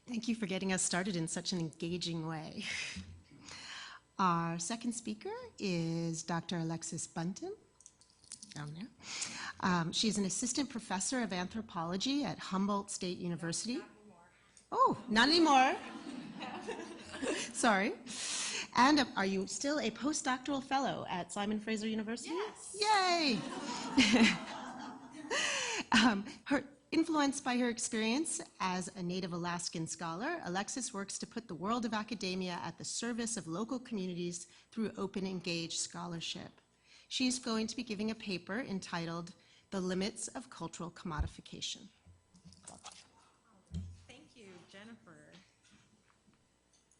Thank you for getting us started in such an engaging way. Our second speaker is Dr. Alexis Bunten, down there. She's an assistant professor of anthropology at Humboldt State University. Not anymore. Oh, not anymore. Sorry. And are you still a postdoctoral fellow at Simon Fraser University? Yes. Yay! Influenced by her experience as a Native Alaskan scholar, Alexis works to put the world of academia at the service of local communities through open, engaged scholarship. She's going to be giving a paper entitled "The Limits of Cultural Commodification." Thank you, Jennifer.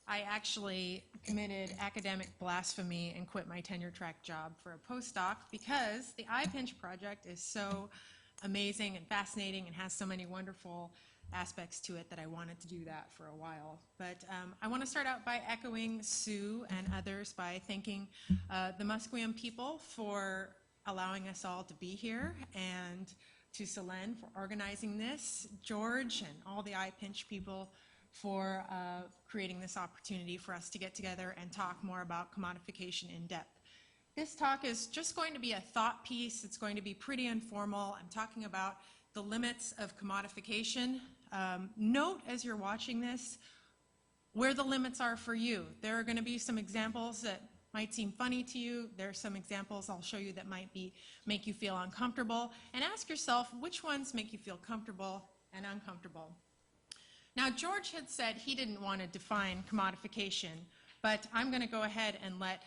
I actually committed academic blasphemy and quit my tenure-track job for a postdoc because the iPinch project is so amazing and fascinating and has so many wonderful aspects to it that I wanted to do that for a while. But I want to start out by echoing Sue and others by thanking the Musqueam people for allowing us all to be here, and to Selene for organizing this, George and all the iPinch people for creating this opportunity for us to get together and talk more about commodification in depth. This talk is just going to be a thought piece. It's going to be pretty informal. I'm talking about the limits of commodification. Note as you're watching this where the limits are for you. There are going to be some examples that might seem funny to you. There are some examples I'll show you that might make you feel uncomfortable. And ask yourself which ones make you feel comfortable and uncomfortable. Now, George had said he didn't want to define commodification, but I'm going to go ahead and let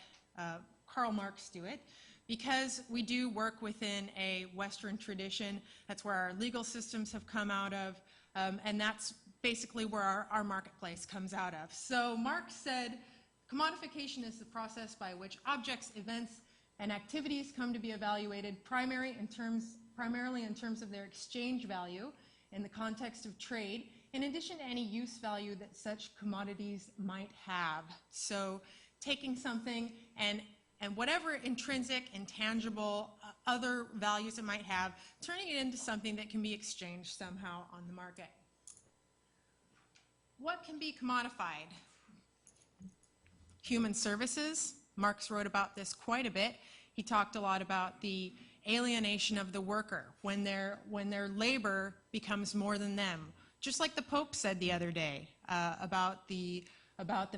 Karl Marx do it, because we do work within a Western tradition. That's where our legal systems have come out of, and that's basically where our marketplace comes out of. So Marx said, commodification is the process by which objects, events, and activities come to be evaluated primarily in terms of their exchange value in the context of trade, in addition to any use value that such commodities might have. So taking something and whatever intrinsic, intangible, other values it might have, turning it into something that can be exchanged somehow on the market. What can be commodified? Human services. Marx wrote about this quite a bit. He talked a lot about the alienation of the worker, when their labor becomes more than them. Just like the Pope said the other day about the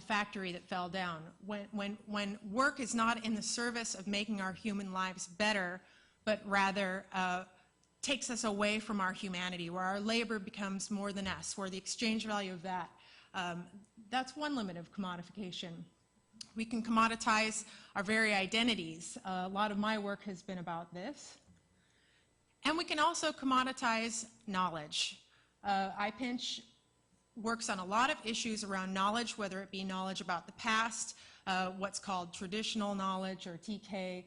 factory that fell down. When work is not in the service of making our human lives better, but rather takes us away from our humanity, where our labor becomes more than us, where the exchange value of that, that's one limit of commodification. We can commoditize our very identities. A lot of my work has been about this. And we can also commoditize knowledge. iPinch works on a lot of issues around knowledge, whether it be knowledge about the past, what's called traditional knowledge or TK,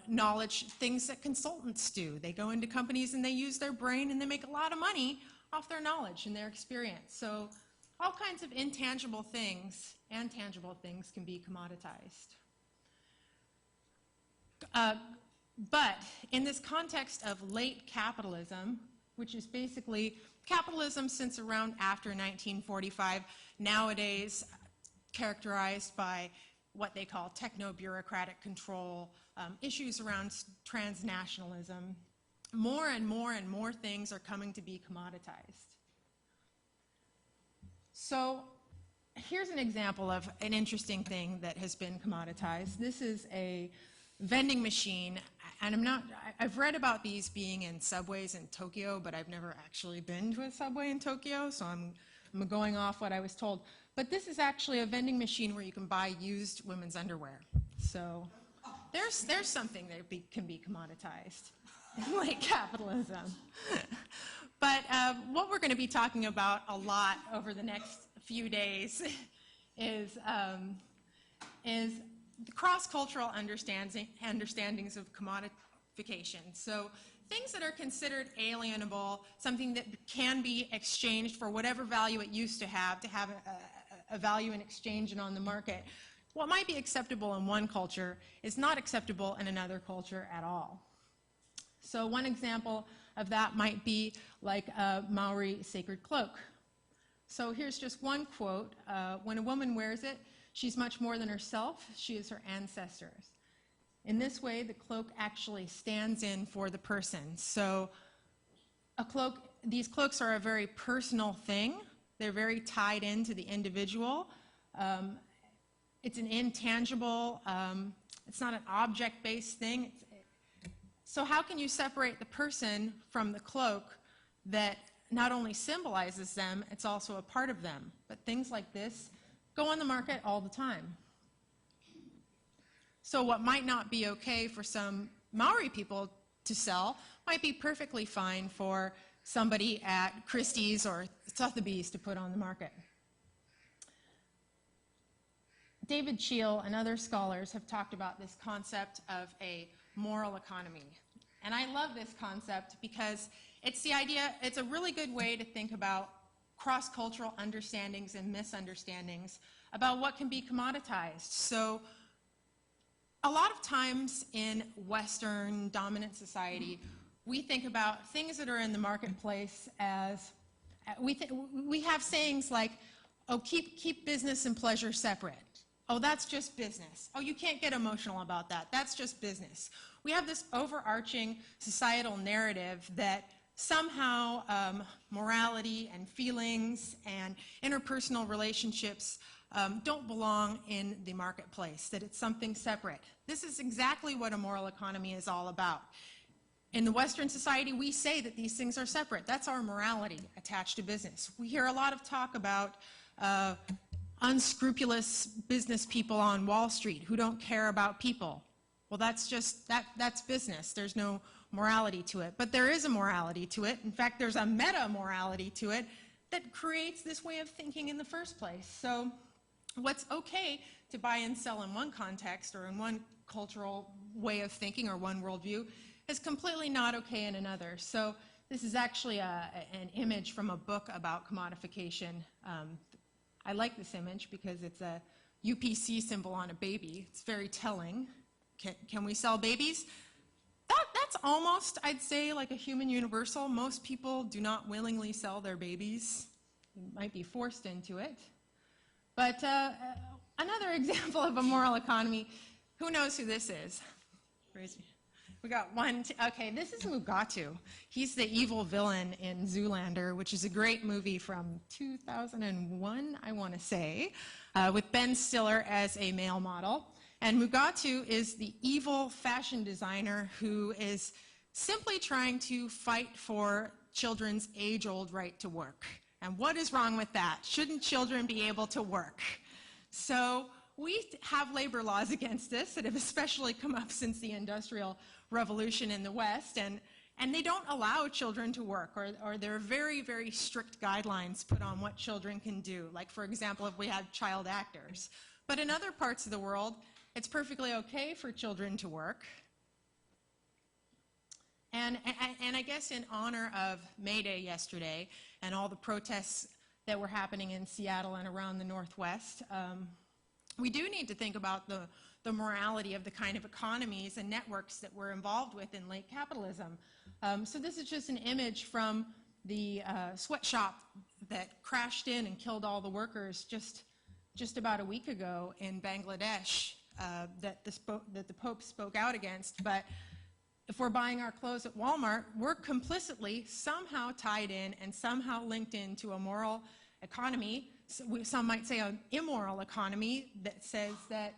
knowledge, things that consultants do. They go into companies and they use their brain and they make a lot of money off their knowledge and their experience. So all kinds of intangible things and tangible things can be commoditized. But in this context of late capitalism, which is basically capitalism since around after 1945, nowadays characterized by what they call techno-bureaucratic control, issues around transnationalism. More and more things are coming to be commoditized. So here's an example of an interesting thing that has been commoditized. This is a vending machine, and I've read about these being in subways in Tokyo, but I've never actually been to a subway in Tokyo, so I'm going off what I was told. But this is actually a vending machine where you can buy used women's underwear. So there's something that can be commoditized in late capitalism. But what we're going to be talking about a lot over the next few days is the cross-cultural understandings of commodification. So things that are considered alienable, something that can be exchanged for whatever value it used to have a value in exchange and on the market. What might be acceptable in one culture is not acceptable in another culture at all. So one example of that might be like a Maori sacred cloak. So here's just one quote. When a woman wears it, she's much more than herself. She is her ancestors. In this way, the cloak actually stands in for the person. So these cloaks are a very personal thing. They're very tied into the individual. It's an intangible, it's not an object-based thing. So how can you separate the person from the cloak that not only symbolizes them, it's also a part of them? But things like this go on the market all the time. So what might not be okay for some Maori people to sell might be perfectly fine for somebody at Christie's or Sotheby's to put on the market. David Scheel and other scholars have talked about this concept of a moral economy. And I love this concept because it's the idea, it's a really good way to think about cross-cultural understandings and misunderstandings about what can be commoditized. So a lot of times in Western dominant society, we think about things that are in the marketplace as, we have sayings like, oh, keep business and pleasure separate. Oh, that's just business. Oh, you can't get emotional about that. That's just business. We have this overarching societal narrative that somehow morality and feelings and interpersonal relationships don't belong in the marketplace, that it's something separate. This is exactly what a moral economy is all about. In the Western society, we say that these things are separate. That's our morality attached to business. We hear a lot of talk about unscrupulous business people on Wall Street who don't care about people. Well, that's just, that's business. There's no morality to it. But there is a morality to it. In fact, there's a meta-morality to it that creates this way of thinking in the first place. So what's okay to buy and sell in one context or in one cultural way of thinking or one worldview is completely not okay in another. So this is actually an image from a book about commodification. I like this image because it's a UPC symbol on a baby. It's very telling. Can we sell babies? That's almost, I'd say, like a human universal. Most people do not willingly sell their babies. You might be forced into it. But another example of a moral economy, who knows who this is? We got one, okay, this is Mugatu. He's the evil villain in Zoolander, which is a great movie from 2001, I want to say, with Ben Stiller as a male model. And Mugatu is the evil fashion designer who is simply trying to fight for children's age-old right to work. And what is wrong with that? Shouldn't children be able to work? So we have labor laws against this that have especially come up since the Industrial Revolution in the West, and they don't allow children to work, or there are very, very strict guidelines put on what children can do. Like, for example, if we had child actors. But in other parts of the world, it's perfectly okay for children to work. And I guess in honor of May Day yesterday and all the protests that were happening in Seattle and around the Northwest, we do need to think about the morality of the kind of economies and networks that we're involved with in late capitalism. So this is just an image from the sweatshop that crashed in and killed all the workers just about a week ago in Bangladesh that the Pope spoke out against. But if we're buying our clothes at Walmart, we're complicitly somehow tied in and somehow linked into a moral economy. Some might say an immoral economy that says that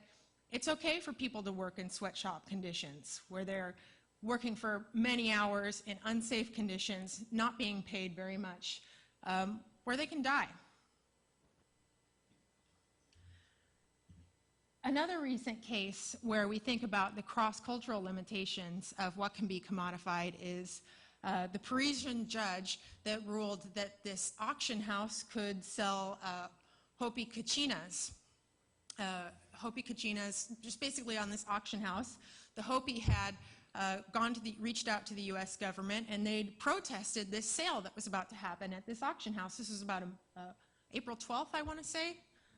it's okay for people to work in sweatshop conditions where they're working for many hours in unsafe conditions, not being paid very much, where they can die. Another recent case where we think about the cross-cultural limitations of what can be commodified is the Parisian judge that ruled that this auction house could sell Hopi kachinas. Hopi kachinas, just basically on this auction house, the Hopi had reached out to the US government, and they'd protested this sale that was about to happen at this auction house. This was about April 12th, I want to say.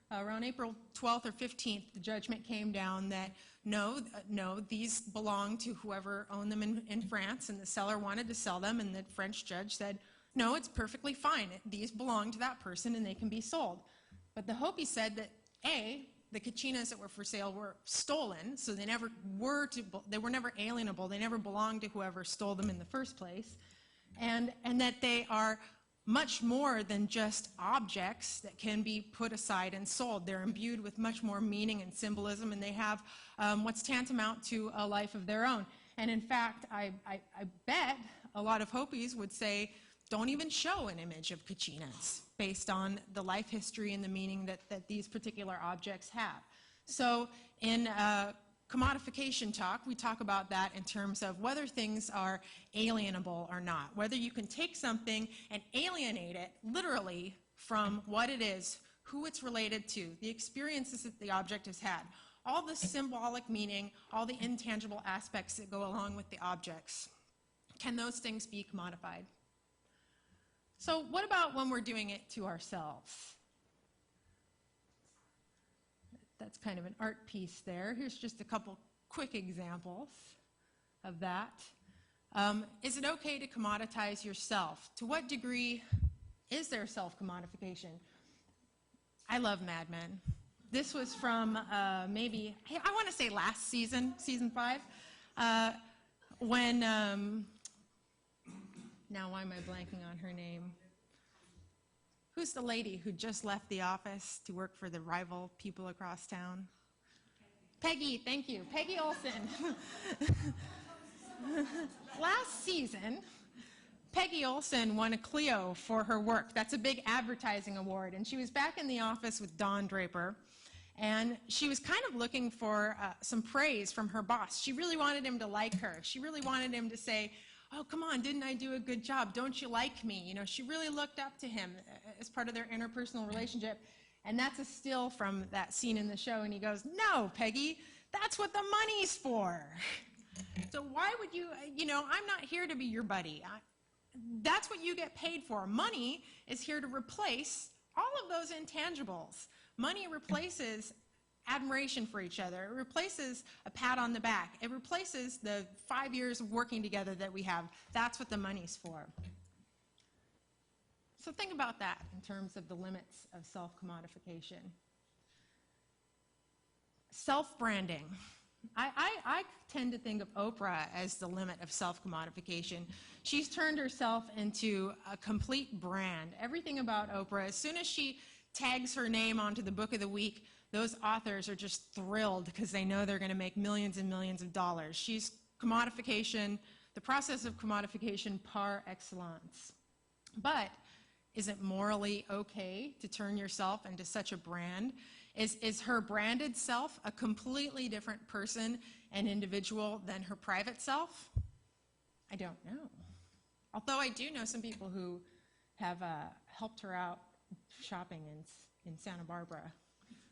Around April 12th or 15th, the judgment came down that no, these belong to whoever owned them in France, and the seller wanted to sell them, and the French judge said, no, it's perfectly fine. These belong to that person and they can be sold. But the Hopi said that, A, the kachinas that were for sale were stolen, so they were never alienable. They never belonged to whoever stole them in the first place. And that they are much more than just objects that can be put aside and sold. They're imbued with much more meaning and symbolism, and they have what's tantamount to a life of their own. And in fact, I bet a lot of Hopis would say, don't even show an image of kachinas based on the life history and the meaning that these particular objects have. So in commodification talk, we talk about that in terms of whether things are alienable or not, whether you can take something and alienate it literally from what it is, who it's related to, the experiences that the object has had, all the symbolic meaning, all the intangible aspects that go along with the objects. Can those things be commodified? So what about when we're doing it to ourselves? That's kind of an art piece there. Here's just a couple quick examples of that. Is it okay to commoditize yourself? To what degree is there self-commodification? I love Mad Men. This was from maybe, I want to say last season, season 5, when, now why am I blanking on her name? Who's the lady who just left the office to work for the rival people across town? Peggy, thank you. Peggy Olson. Last season, Peggy Olson won a Clio for her work. That's a big advertising award. And she was back in the office with Don Draper. And she was kind of looking for some praise from her boss. She really wanted him to like her. She really wanted him to say, oh, come on, didn't I do a good job? Don't you like me? You know, she really looked up to him as part of their interpersonal relationship. And that's a still from that scene in the show. And he goes, no, Peggy, that's what the money's for. So why would you, I'm not here to be your buddy. That's what you get paid for. Money is here to replace all of those intangibles. Money replaces admiration for each other. It replaces a pat on the back. It replaces the 5 years of working together that we have. That's what the money's for. So think about that in terms of the limits of self-commodification. Self-branding. I tend to think of Oprah as the limit of self-commodification. She's turned herself into a complete brand. Everything about Oprah, as soon as she tags her name onto the book of the week, those authors are just thrilled because they know they're going to make millions and millions of dollars. She's commodification, the process of commodification par excellence. But is it morally okay to turn yourself into such a brand? Is her branded self a completely different person and individual than her private self? I don't know. Although I do know some people who have helped her out shopping in Santa Barbara,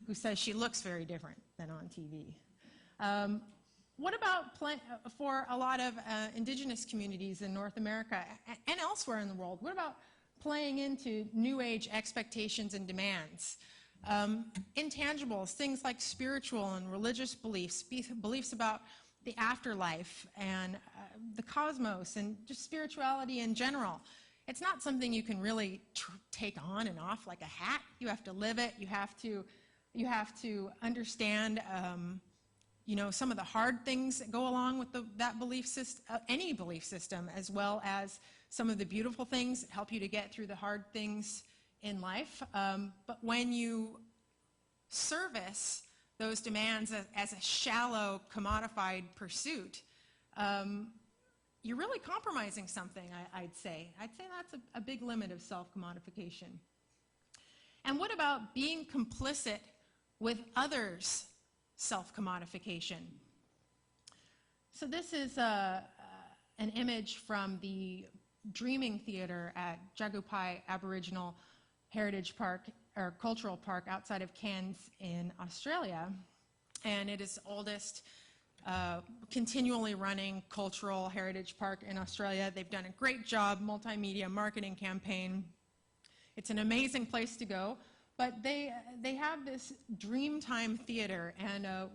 who says she looks very different than on TV. What about for a lot of indigenous communities in North America and elsewhere in the world? What about playing into new age expectations and demands? Intangibles, things like spiritual and religious beliefs, beliefs about the afterlife and the cosmos and just spirituality in general. It's not something you can really take on and off like a hat. You have to live it. You have to understand, some of the hard things that go along with that belief system, any belief system, as well as some of the beautiful things that help you to get through the hard things in life. But when you service those demands as a shallow, commodified pursuit, you're really compromising something, I'd say. I'd say that's a big limit of self-commodification. And what about being complicit with others' self-commodification? So this is an image from the Dreaming Theater at Jagupai Aboriginal Heritage Park, or Cultural Park outside of Cairns in Australia. And it is the oldest continually running cultural heritage park in Australia. They've done a great job, multimedia marketing campaign. It's an amazing place to go. But they have this Dreamtime Theater, and a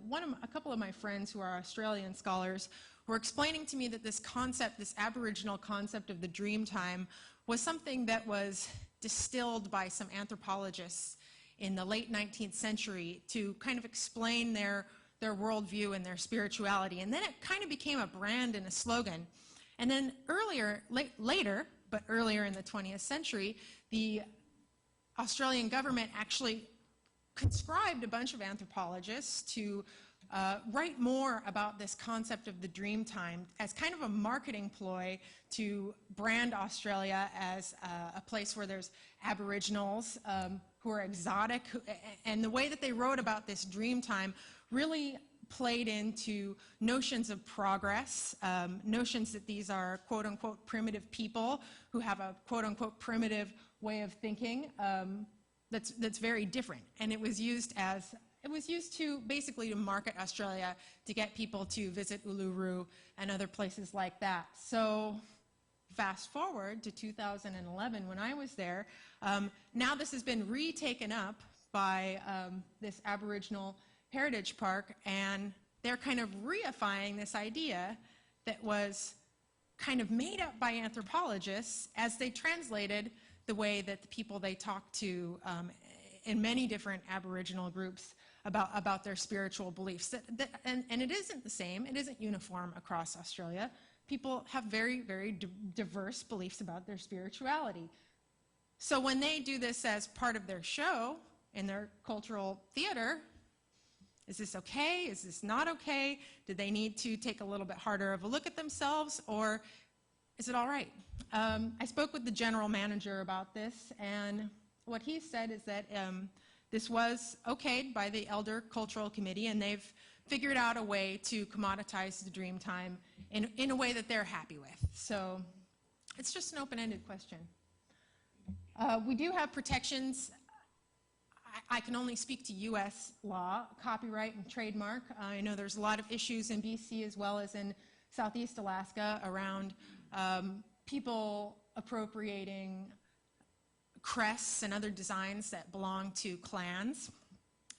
couple of my friends who are Australian scholars were explaining to me that this concept, this Aboriginal concept of the Dreamtime, was something that was distilled by some anthropologists in the late 19th century to kind of explain their worldview and their spirituality. And then it kind of became a brand and a slogan. And then later, but earlier in the 20th century, the Australian government actually conscribed a bunch of anthropologists to write more about this concept of the dream time as kind of a marketing ploy to brand Australia as a place where there's Aboriginals who are exotic. And the way that they wrote about this dream time really played into notions of progress, notions that these are quote-unquote primitive people who have a quote-unquote primitive way of thinking that's very different. And it was used to basically to market Australia, to get people to visit Uluru and other places like that. So fast forward to 2011 when I was there. Now this has been retaken up by this Aboriginal Heritage Park, and they're kind of reifying this idea that was kind of made up by anthropologists as they translated the way that the people they talked to in many different Aboriginal groups about their spiritual beliefs. And it isn't the same, it isn't uniform across Australia. People have very, very diverse beliefs about their spirituality. So when they do this as part of their show in their cultural theater, is this okay? Is this not okay? Do they need to take a little bit harder of a look at themselves, or is it all right? I spoke with the general manager about this, and what he said is that this was okayed by the Elder Cultural Committee, and they've figured out a way to commoditize the dream time in a way that they're happy with. So it's just an open-ended question. We do have protections. I can only speak to US law, copyright and trademark. I know there's a lot of issues in BC as well as in Southeast Alaska around people appropriating crests and other designs that belong to clans.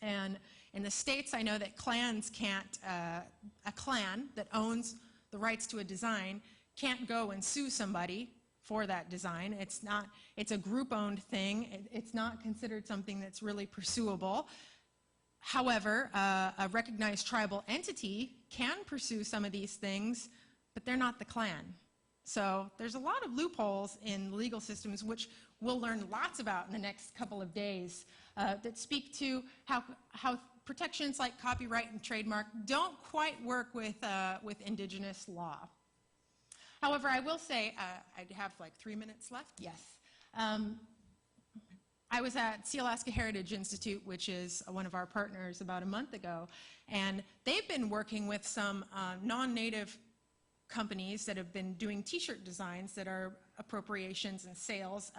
And in the States, I know that clans can't, a clan that owns the rights to a design can't go and sue somebody for that design. It's a group-owned thing. It's not considered something that's really pursuable. However, a recognized tribal entity can pursue some of these things, but they're not the clan. So there's a lot of loopholes in legal systems, which we'll learn lots about in the next couple of days, that speak to how protections like copyright and trademark don't quite work with indigenous law. However, I will say, I have like 3 minutes left, yes. I was at Sea-Alaska Heritage Institute, which is one of our partners, about a month ago, and they've been working with some non-native companies that have been doing t-shirt designs that are appropriations and sales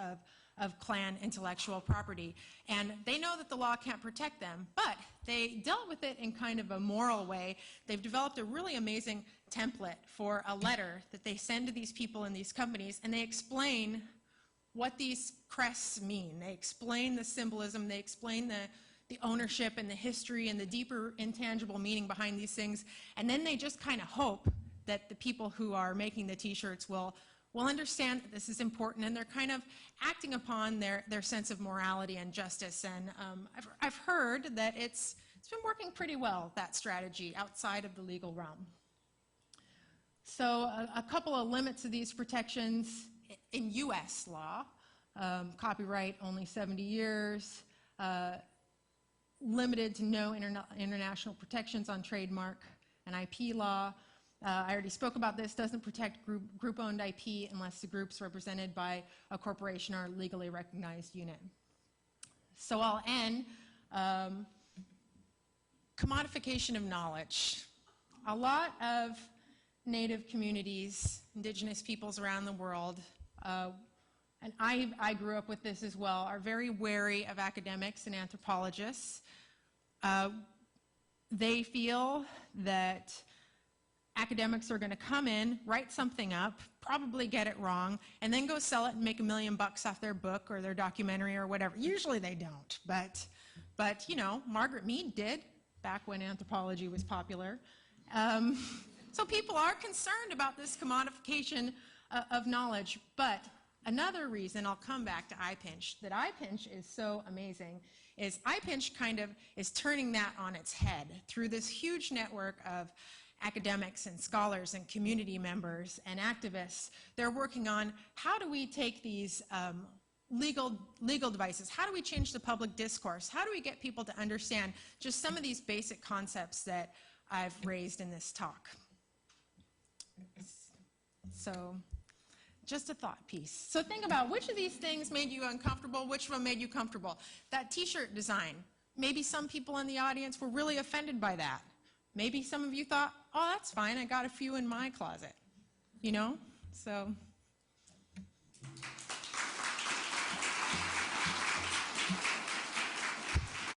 of clan intellectual property. And they know that the law can't protect them, but they dealt with it in kind of a moral way. They've developed a really amazing template for a letter that they send to these people in these companies, and they explain what these crests mean. They explain the symbolism, they explain the ownership and the history and the deeper intangible meaning behind these things, and then they just kind of hope that the people who are making the t-shirts will understand that this is important, and they're kind of acting upon their sense of morality and justice. And I've heard that it's been working pretty well, that strategy, outside of the legal realm. So a couple of limits of these protections in US law: copyright only 70 years, limited to no international protections on trademark and IP law. I already spoke about this, doesn't protect group-owned IP unless the group's represented by a corporation or a legally recognized unit. So I'll end. Commodification of knowledge. A lot of Native communities, indigenous peoples around the world, and I grew up with this as well, are very wary of academics and anthropologists. They feel that academics are going to come in, write something up, probably get it wrong, and then go sell it and make $1 million off their book or their documentary or whatever. Usually they don't, but you know, Margaret Mead did back when anthropology was popular. So people are concerned about this commodification of knowledge, but Another reason, I'll come back to iPinch, that iPinch is so amazing is iPinch kind of is turning that on its head through this huge network of academics and scholars and community members and activists. They're working on how do we take these legal devices, how do we change the public discourse, how do we get people to understand just some of these basic concepts that I've raised in this talk. So, just a thought piece. So think about which of these things made you uncomfortable, which of them made you comfortable. That t-shirt design, maybe some people in the audience were really offended by that. Maybe some of you thought, oh, that's fine, I got a few in my closet, you know? So